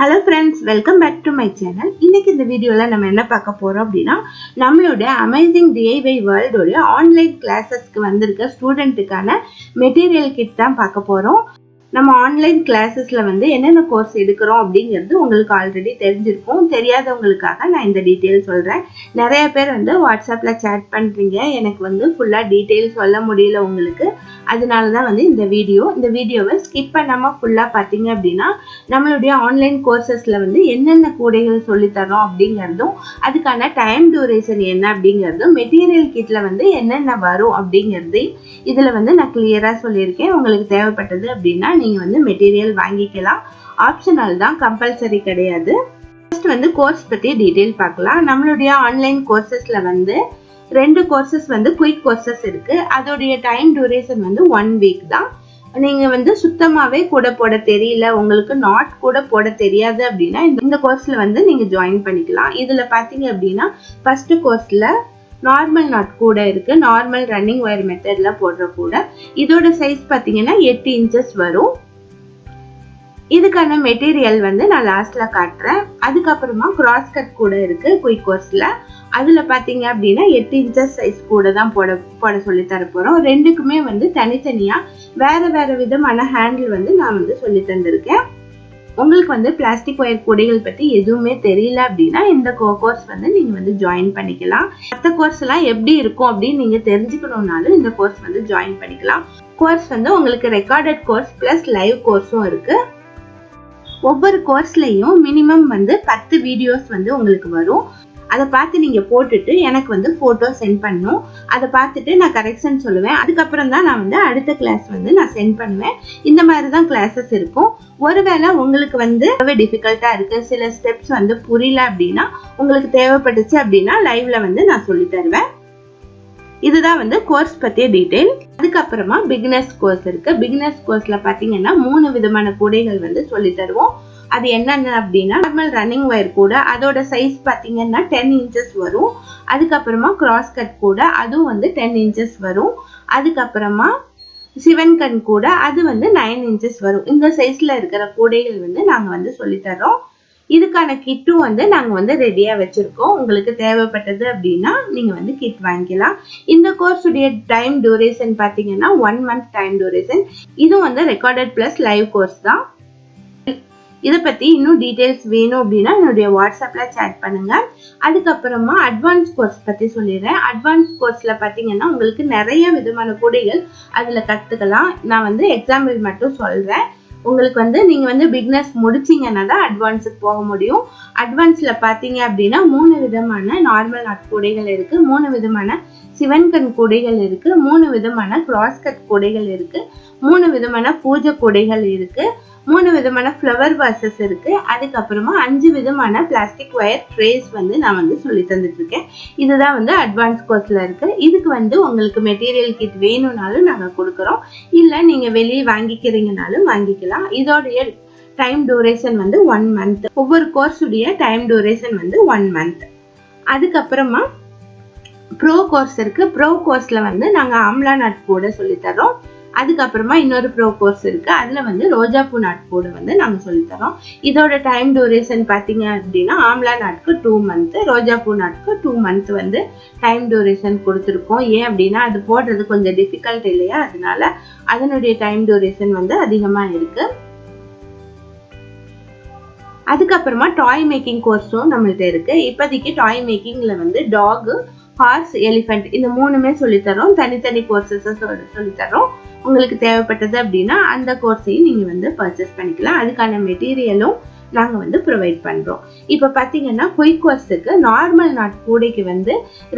Hello friends, welcome back to my channel. இன்னைக்கு இந்த வீடியோல நம்ம என்ன பார்க்க போறோம் அப்படினா நம்மளோட அமேசிங் DIY வேர்ல்ட் உடைய ஆன்லைன் கிளாसेसக்கு வந்திருக்க ஸ்டூடண்ட்கான மெட்டீரியல் கிட் தான் பார்க்க போறோம். நம்ம ஆன்லைன் கிளாसेसல என்னென்ன கோர்ஸ் எடுக்கறோம் அப்படிங்கிறது உங்களுக்கு ஆல்ரெடி தெரிஞ்சிருக்கும். தெரியாதவங்களுக்காக நான் இந்த டீடைல் சொல்றேன். நிறைய பேர் வாட்ஸ்அப்ல chat பண்றீங்க. எனக்கு ஃபுல்லா டீடைல் சொல்ல முடியல உங்களுக்கு. அதனால தான் இந்த வீடியோவை ஸ்கிப் பண்ணாம ஃபுல்லா பாத்தீங்க அப்படினா நம்மளுடைய ஆன்லைன் கோர்सेसல என்னென்ன கூடைகள் சொல்லி தரோம் அப்படிங்கிறதும் அதுக்கான டைம் டியூரேஷன் என்ன அப்படிங்கிறதும் மெட்டீரியல் கிட்ல என்னென்ன வரும் அப்படிங்கிறது இதுல நான் கிளியரா சொல்லியிருக்கேன். உங்களுக்கு தேவைப்பட்டது அப்படினா நீங்க மெட்டீரியல் வாங்கிக்கலாம். ஆப்ஷனல் தான், கம்பல்சரி கிடையாது. ஃபர்ஸ்ட் கோர்ஸ் பத்தி டீடைல் பார்க்கலாம். நம்மளுடைய ஆன்லைன் கோர்सेसல ரெண்டு கோர்सेस குயிக் கோர்सेस இருக்கு. அதோடைய டைம் டியூரேஷன் 1 வீக் தான். நீங்க சுத்தமாவே கூட போட தெரியல, உங்களுக்கு நாட் கூட போட தெரியாது அப்படின்னா இந்த கோர்ஸ்ல நீங்க ஜாயின் பண்ணிக்கலாம். இதுல பாத்தீங்க அப்படின்னா ஃபர்ஸ்ட் கோர்ஸ்ல நார்மல் நாட் கூட இருக்கு. நார்மல் ரன்னிங் வயர் மெத்தட்ல போடுற கூட. இதோட சைஸ் பாத்தீங்கன்னா 8 இன்ச்சஸ் வரும். இதுக்கான மெட்டீரியல் நான் லாஸ்ட்ல காட்டுறேன். அதுக்கப்புறமா கிராஸ் கட் கூட இருக்கு குயிக் கோர்ஸ்ல. அதுல பாத்தீங்க அப்படின்னா 8 இன்ச்சஸ் சைஸ் கூட தான் போட சொல்லி தர போறோம். ரெண்டுக்குமே தனித்தனியா வேற வேற விதமான ஹேண்டில் நான் சொல்லி தந்திருக்கேன். உங்களுக்கு பிளாஸ்டிக் ஒயர் கூடைகள் பத்தி எதுவுமே தெரியல அப்படின்னா இந்த கோர்ஸ் நீங்க ஜாயின் பண்ணிக்கலாம். மற்ற கோர்ஸ் எல்லாம் எப்படி இருக்கும் அப்படின்னு நீங்க தெரிஞ்சுக்கணும்னாலும் இந்த கோர்ஸ் ஜாயின் பண்ணிக்கலாம். கோர்ஸ் உங்களுக்கு ரெக்கார்டட் கோர்ஸ் பிளஸ் லைவ் கோர்ஸும் இருக்கு. ஒவ்வொரு கோர்ஸ்லயும் மினிமம் 10 வீடியோஸ் உங்களுக்கு வரும். அதை பார்த்து நீங்க போட்டுட்டு எனக்கு போட்டோ சென்ட் பண்ணணும். அதை பார்த்துட்டு நான் கரெக்ஷன் சொல்லுவேன். அதுக்கப்புறம் தான் நான் அடுத்த கிளாஸ் நான் சென்ட் பண்ணுவேன். இந்த மாதிரி தான் கிளாஸஸ் இருக்கும். ஒருவேளை உங்களுக்கு டிஃபிகல்ட்டா இருக்கு, சில ஸ்டெப்ஸ் புரியல அப்படின்னா உங்களுக்கு தேவைப்பட்டுச்சு அப்படின்னா லைவ்ல நான் சொல்லி தருவேன். இதுதான் கோர்ஸ் பத்திய டீடைல். அதுக்கப்புறமா பிகினர்ஸ் கோர்ஸ் இருக்கு. பிகினர்ஸ் கோர்ஸ்ல பாத்தீங்கன்னா 3 விதமான கூடைகள் சொல்லி தருவோம். அது என்னென்ன அப்படின்னா நார்மல் ரன்னிங் வயர் கூட, அதோட சைஸ் பாத்தீங்கன்னா 10 இன்ச்சஸ் வரும். அதுக்கப்புறமா கிராஸ் கட் கூட, அதுவும் 10 இன்ச்சஸ் வரும். அதுக்கப்புறமா சிவன் கண் கூட, அது 9 இன்ச்சஸ் வரும். இந்த சைஸ்ல இருக்கிற கூடைகள் நாங்க சொல்லி தரோம். இதுக்கான கிட்டும் நாங்க ரெடியா வச்சிருக்கோம். உங்களுக்கு தேவைப்பட்டது அப்படின்னா நீங்க கிட் வாங்கிக்கலாம். இந்த கோர்ஸ் உடைய டைம் டியூரேஷன் பாத்தீங்கன்னா 1 மந்த் டைம் டியூரேஷன். இது ரெக்கார்டட் பிளஸ் லைவ் கோர்ஸ் தான். இத பத்தி இன்னும் டீடைல்ஸ் வேணும் அப்படின்னா என்னுடைய வாட்ஸ்அப்ல chat பண்ணுங்க. அதுக்கப்புறமா அட்வான்ஸ் கோர்ஸ் பத்தி சொல்லிடுறேன். அட்வான்ஸ் கோர்ஸ்ல பாத்தீங்கன்னா உங்களுக்கு நிறைய விதமான கூடைகள் அதுல கத்துக்கலாம். நான் எக்ஸாம்பிள் மட்டும் சொல்றேன். உங்களுக்கு நீங்க பிகினர்ஸ் முடிச்சீங்கன்னா தான் அட்வான்ஸுக்கு போக முடியும். அட்வான்ஸ்ல பாத்தீங்க அப்படின்னா 3 விதமான நார்மல் நாட் கூடைகள் இருக்கு, 3 விதமான சிவன் கண் கூடைகள் இருக்கு, 3 விதமான கிராஸ் கட் கூடைகள் இருக்கு, 3 விதமான பூஜை கூடைகள் இருக்கு, 3 விதமான ஃப்ளவர் வாசஸ் இருக்கு. அதுக்கப்புறமா 5 விதமான பிளாஸ்டிக் ஒயர் ட்ரேஸ் நான் சொல்லி தந்துட்டு இருக்கேன். இதுதான் அட்வான்ஸ் கோர்ஸ்ல இருக்கு. இதுக்கு உங்களுக்கு மெட்டீரியல் கிட் வேணும்னாலும் நாங்க கொடுக்குறோம். இல்ல நீங்க வெளியே வாங்கிக்கிறீங்கனாலும் வாங்கிக்கலாம். இதோடைய டைம் டியூரேஷன் 1 மந்த். ஒவ்வொரு கோர்ஸ் உடைய டைம் டியூரேஷன் 1 மந்த். அதுக்கப்புறமா ப்ரோ கோர்ஸ் இருக்கு. ப்ரோ கோர்ஸ்ல நாங்க ஆம்லா நாட் கூட சொல்லி தரோம். அதுக்கப்புறமா இன்னொரு ப்ரோ கோர்ஸ் இருக்கு. அதுல ரோஜா பூ நாட் கூட நாங்க சொல்லி தரோம். இதோட டைம் டியூரேஷன் பாத்தீங்க அப்படின்னா ஆம்லா நாட்க்கு 2 மந்த், ரோஜா பூ நாட்க்கு 2 மந்த் டைம் டியூரேஷன் கொடுத்துருக்கோம். ஏன் அப்படின்னா அது போடுறது கொஞ்சம் டிஃபிகல்ட் இல்லையா, அதனால அதனுடைய டைம் டியூரேஷன் அதிகமா இருக்கு. அதுக்கப்புறமா டாய் மேக்கிங் கோர்ஸும் நம்மள்ட்ட இருக்கு. இப்போதைக்கு டாய் மேக்கிங்ல டாக், ஹார்ஸ், எலிஃபென்ட் இந்த 3மே சொல்லி தரோம். தனித்தனி கோர்சஸ் சொல்லி தரோம். உங்களுக்கு தேவைப்பட்டது அப்படின்னா அந்த கோர்ஸையும் நீங்க பர்ச்சேஸ் பண்ணிக்கலாம். அதுக்கான மெட்டீரியலும் நாங்க ப்ரொவைட் பண்றோம். இப்ப பாத்தீங்கன்னா குயிக் கோர்ஸுக்கு நார்மல் நாட் கூடைக்கு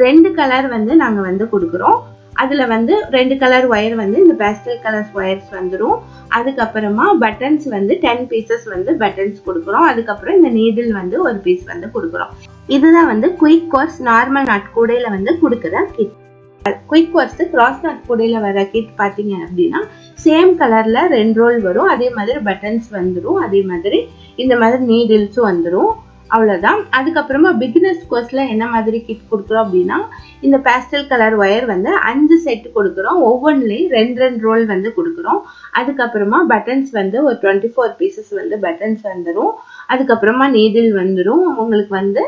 2 கலர் நாங்க கொடுக்குறோம். அதுல 2 கலர் ஒயர் இந்த பேஸ்டல் கலர்ஸ் ஒயர்ஸ் வந்துரும். அதுக்கப்புறமா பட்டன்ஸ் 10 பீசஸ் பட்டன்ஸ் கொடுக்குறோம். அதுக்கப்புறம் இந்த நீடில் ஒரு பீஸ் கொடுக்குறோம். இதுதான் குயிக் கோர்ஸ் நார்மல் நாட் கூடையில கொடுக்குற kit. Quick course cross knot கூடையில வர கிட் பாத்தீங்க அப்படின்னா சேம் கலர்ல 2 ரோல் வரும். அதே மாதிரி பட்டன்ஸ் வந்துரும். அதே மாதிரி இந்த மாதிரி நீடில்ஸும் வந்துரும். அவ்வளோதான். அதுக்கப்புறமா பிகினர்ஸ் கோர்ஸ்ல என்ன மாதிரி கிட் கொடுக்குறோம் அப்படின்னா, இந்த பேஸ்டல் கலர் ஒயர் வந்து 5 செட் கொடுக்குறோம். ஒவ்வொன்றுலையும் 2 ரோல் வந்து கொடுக்குறோம். அதுக்கப்புறமா பட்டன்ஸ் வந்து ஒரு 24 பீசஸ் வந்து பட்டன்ஸ் வந்துடும். அதுக்கப்புறமா நீடில் வந்துடும். உங்களுக்கு வந்து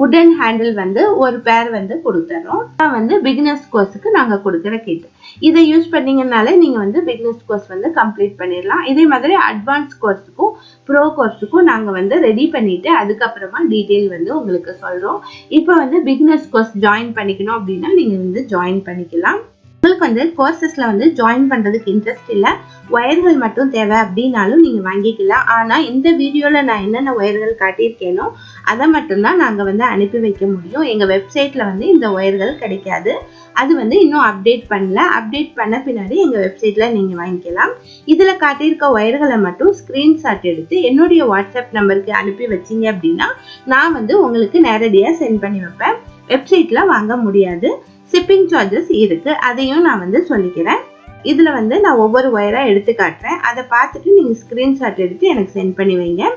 உடன் ஹேண்டில் வந்து ஒரு பேர் வந்து கொடுத்துறோம். வந்து பிகினர்ஸ் கோர்ஸுக்கு நாங்கள் கொடுக்குற கிட். இதை யூஸ் பண்ணீங்கன்னாலே நீங்கள் வந்து பிகினர்ஸ் கோர்ஸ் வந்து கம்ப்ளீட் பண்ணிடலாம். இதே மாதிரி அட்வான்ஸ் கோர்ஸுக்கும் ப்ரோ கோர்ஸுக்கும் நாங்கள் வந்து ரெடி பண்ணிட்டு அதுக்கப்புறமா டீட்டெயில் வந்து உங்களுக்கு சொல்கிறோம். இப்போ வந்து பிகினர்ஸ் கோர்ஸ் ஜாயின் பண்ணிக்கணும் அப்படின்னா நீங்கள் வந்து ஜாயின் பண்ணிக்கலாம். உங்களுக்கு வந்து கோர்சஸ்ல வந்து ஜாயின் பண்றதுக்கு இன்ட்ரெஸ்ட் இல்லை, ஒயர்கள் மட்டும் தேவை அப்படின்னாலும் நீங்க வாங்கிக்கலாம். ஆனா இந்த வீடியோல நான் என்னென்ன ஒயர்கள் காட்டியிருக்கேனோ அதை மட்டும்தான் நாங்க வந்து அனுப்பி வைக்க முடியும். எங்க வெப்சைட்ல வந்து இந்த ஒயர்கள் கிடைக்காது. அது வந்து இன்னும் அப்டேட் பண்ணல. அப்டேட் பண்ண பின்னாடி எங்க வெப்சைட்ல நீங்க வாங்கிக்கலாம். இதுல காட்டியிருக்க ஒயர்களை மட்டும் ஸ்கிரீன்ஷாட் எடுத்து என்னுடைய வாட்ஸ்அப் நம்பருக்கு அனுப்பி வச்சீங்க அப்படின்னா நான் வந்து உங்களுக்கு நேரடியாக சென்ட் பண்ணி வைப்பேன். வெப்சைட்ல வாங்க முடியாது. ஷிப்பிங் சார்ஜஸ் இருக்கு, அதையும் நான் வந்து சொல்லிக்கிறேன். இதுல வந்து நான் ஒவ்வொரு ஒயரா எடுத்து காட்டுறேன். அதை பார்த்துட்டு நீங்க ஸ்கிரீன்ஷாட் எடுத்து எனக்கு சென்ட் பண்ணி வைங்க.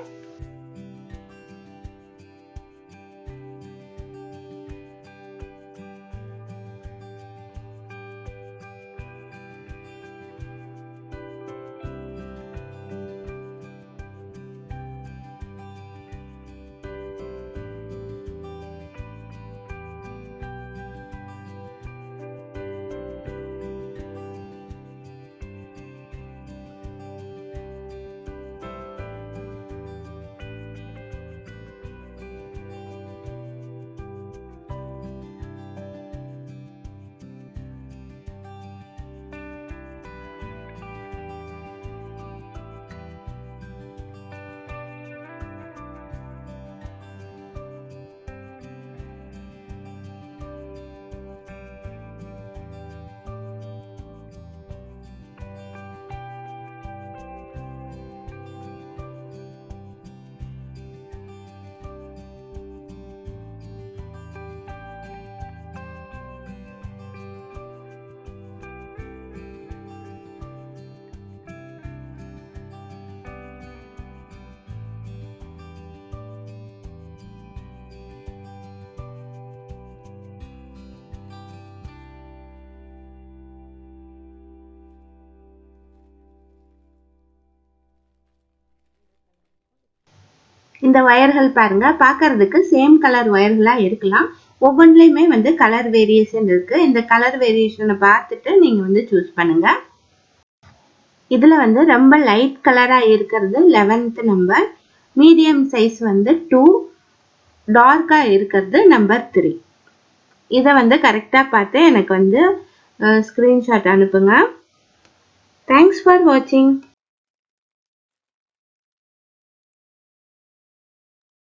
இந்த ஒயர்கள் பாருங்க, பார்க்கறதுக்கு சேம் கலர் ஒயர்களா இருக்கலாம். ஒவ்வொன்றிலையுமே வந்து கலர் வேரியேஷன் இருக்கு. இந்த கலர் வேரியேஷனை பார்த்துட்டு நீங்க வந்து சூஸ் பண்ணுங்க. இதுல வந்து ரொம்ப லைட் கலரா இருக்கிறது 11th நம்பர், மீடியம் சைஸ் வந்து 2, டார்க்கா இருக்கிறது நம்பர் 3. இதை வந்து கரெக்டா பார்த்து எனக்கு வந்து ஸ்கிரீன்ஷாட் அனுப்புங்க. தேங்க்ஸ் ஃபார் வாட்சிங்.